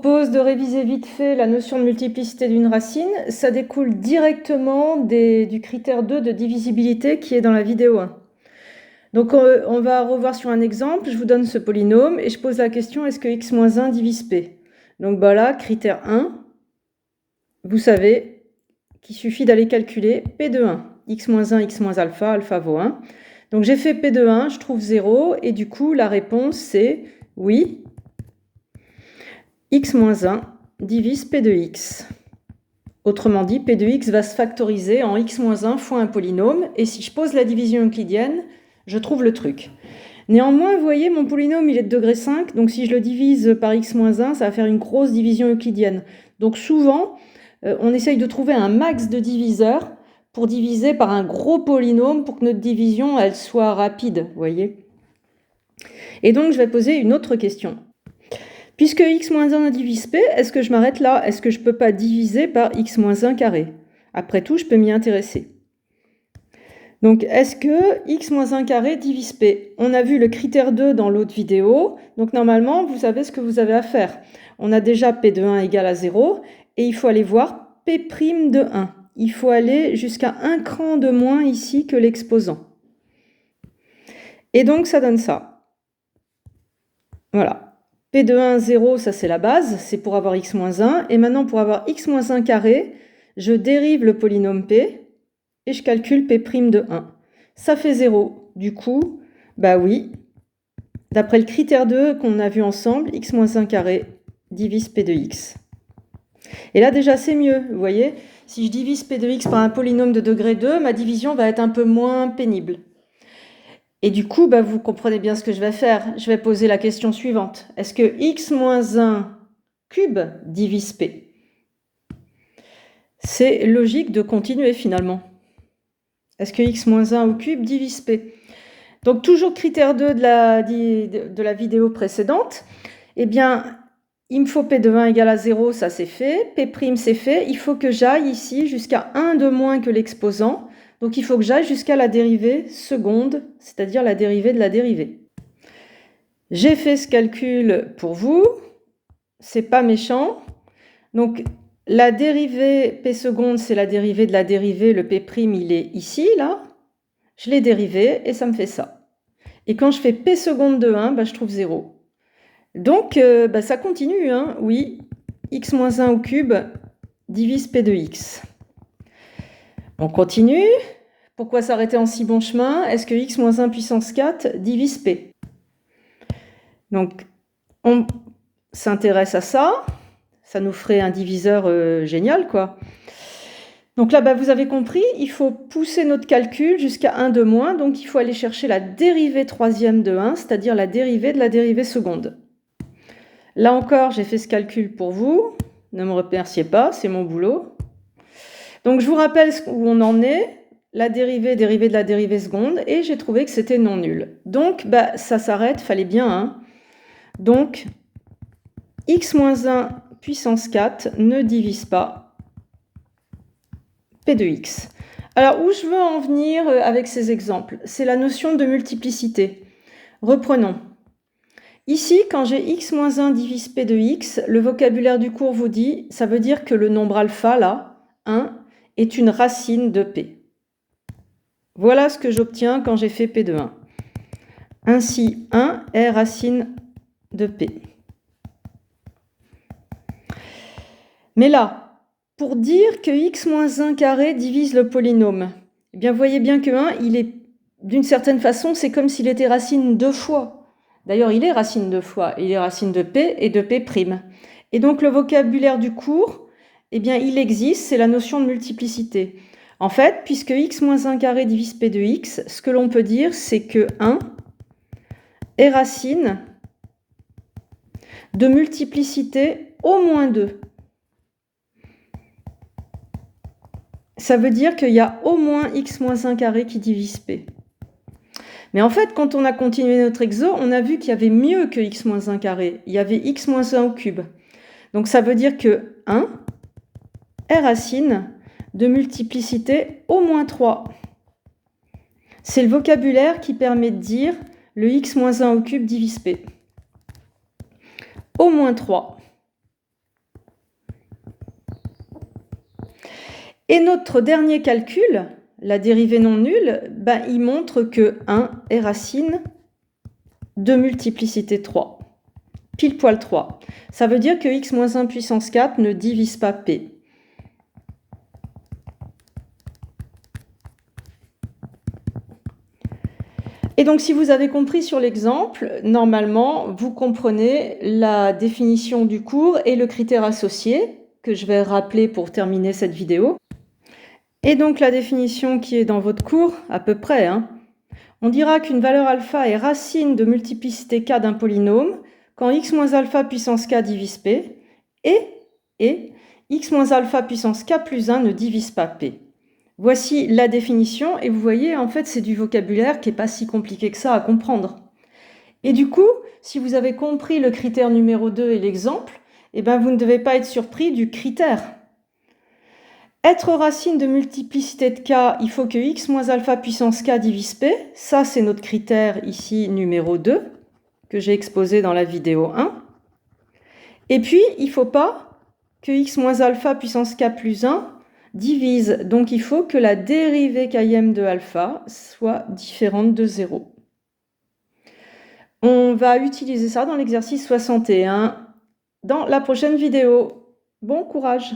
propose de réviser vite fait la notion de multiplicité d'une racine. Ça découle directement du critère 2 de divisibilité qui est dans la vidéo 1. Donc on va revoir sur un exemple, je vous donne ce polynôme et je pose la question, est-ce que x moins 1 divise p? Donc voilà, critère 1, vous savez qu'il suffit d'aller calculer p de 1, x moins 1, x moins alpha, alpha vaut 1. Donc j'ai fait p de 1, je trouve 0 et du coup la réponse c'est oui, x moins 1 divise p de x. Autrement dit, p de x va se factoriser en x moins 1 fois un polynôme, et si je pose la division euclidienne, je trouve le truc. Néanmoins, vous voyez, mon polynôme, il est de degré 5, donc si je le divise par x moins 1, ça va faire une grosse division euclidienne. Donc souvent, on essaye de trouver un max de diviseurs pour diviser par un gros polynôme pour que notre division, elle soit rapide, vous voyez. Et donc, je vais poser une autre question. Puisque x moins 1 divise p, est-ce que je m'arrête là? Est-ce que je ne peux pas diviser par x moins 1 carré? Après tout, je peux m'y intéresser. Donc, est-ce que x moins 1 carré divise p? On a vu le critère 2 dans l'autre vidéo. Donc, normalement, vous savez ce que vous avez à faire. On a déjà p de 1 égale à 0. Et il faut aller voir p' de 1. Il faut aller jusqu'à un cran de moins ici que l'exposant. Et donc, ça donne ça. Voilà. P de 1, 0, ça c'est la base, c'est pour avoir x moins 1. Et maintenant, pour avoir x moins 1 carré, je dérive le polynôme p et je calcule p' de 1. Ça fait 0. Du coup, bah oui, d'après le critère 2 qu'on a vu ensemble, x moins 1 carré divise p de x. Et là déjà c'est mieux, vous voyez, si je divise p de x par un polynôme de degré 2, ma division va être un peu moins pénible. Et du coup, bah, vous comprenez bien ce que je vais faire. Je vais poser la question suivante. Est-ce que x moins 1 cube divise p? C'est logique de continuer finalement. Est-ce que x moins 1 au cube divise p? Donc toujours critère 2 de la vidéo précédente. Eh bien, il me faut p de 1 égale à 0, ça c'est fait. P' c'est fait. Il faut que j'aille ici jusqu'à 1 de moins que l'exposant. Donc il faut que j'aille jusqu'à la dérivée seconde, c'est-à-dire la dérivée de la dérivée. J'ai fait ce calcul pour vous, c'est pas méchant. Donc la dérivée p seconde, c'est la dérivée de la dérivée, le p', il est ici, là. Je l'ai dérivé et ça me fait ça. Et quand je fais p seconde de 1, bah, je trouve 0. Donc bah, ça continue, hein. Oui, x moins 1 au cube divise p de x. On continue. Pourquoi s'arrêter en si bon chemin? Est-ce que x moins 1 puissance 4 divise p? Donc, on s'intéresse à ça. Ça nous ferait un diviseur génial, quoi. Donc là, bah, vous avez compris, il faut pousser notre calcul jusqu'à 1 de moins. Donc, il faut aller chercher la dérivée troisième de 1, c'est-à-dire la dérivée de la dérivée seconde. Là encore, j'ai fait ce calcul pour vous. Ne me remerciez pas, c'est mon boulot. Donc, je vous rappelle où on en est. La dérivée de la dérivée seconde, et j'ai trouvé que c'était non nul. Donc, bah, ça s'arrête, fallait bien. Hein. Donc, x moins 1 puissance 4 ne divise pas p de x. Alors, où je veux en venir avec ces exemples? C'est la notion de multiplicité. Reprenons. Ici, quand j'ai x moins 1 divise p de x, le vocabulaire du cours vous dit, ça veut dire que le nombre alpha, là, 1, est une racine de p. Voilà ce que j'obtiens quand j'ai fait p de 1. Ainsi, 1 est racine de p. Mais là, pour dire que x moins 1 carré divise le polynôme, eh bien, vous voyez bien que 1, il est, d'une certaine façon, c'est comme s'il était racine 2 fois. D'ailleurs, il est racine 2 fois. Il est racine de p et de p'. Et donc, le vocabulaire du cours, eh bien, il existe, c'est la notion de multiplicité. En fait, puisque x moins 1 carré divise p de x, ce que l'on peut dire, c'est que 1 est racine de multiplicité au moins 2. Ça veut dire qu'il y a au moins x moins 1 carré qui divise p. Mais en fait, quand on a continué notre exo, on a vu qu'il y avait mieux que x moins 1 carré. Il y avait x moins 1 au cube. Donc ça veut dire que 1 est racine de multiplicité au moins 3. C'est le vocabulaire qui permet de dire le x moins 1 au cube divise p. Au moins 3. Et notre dernier calcul, la dérivée non nulle, il montre que 1 est racine de multiplicité 3. Pile poil 3. Ça veut dire que x moins 1 puissance 4 ne divise pas p. Et donc, si vous avez compris sur l'exemple, normalement, vous comprenez la définition du cours et le critère associé, que je vais rappeler pour terminer cette vidéo. Et donc, la définition qui est dans votre cours, à peu près, on dira qu'une valeur alpha est racine de multiplicité k d'un polynôme quand x moins alpha puissance k divise p et x moins alpha puissance k plus 1 ne divise pas p. Voici la définition et vous voyez, en fait, c'est du vocabulaire qui n'est pas si compliqué que ça à comprendre. Et du coup, si vous avez compris le critère numéro 2 et l'exemple, vous ne devez pas être surpris du critère. Être racine de multiplicité de k, il faut que x moins alpha puissance k divise p. Ça, c'est notre critère ici numéro 2, que j'ai exposé dans la vidéo 1. Et puis, il ne faut pas que x moins alpha puissance k plus 1 divise. Donc, il faut que la dérivée km de alpha soit différente de 0. On va utiliser ça dans l'exercice 61 dans la prochaine vidéo. Bon courage!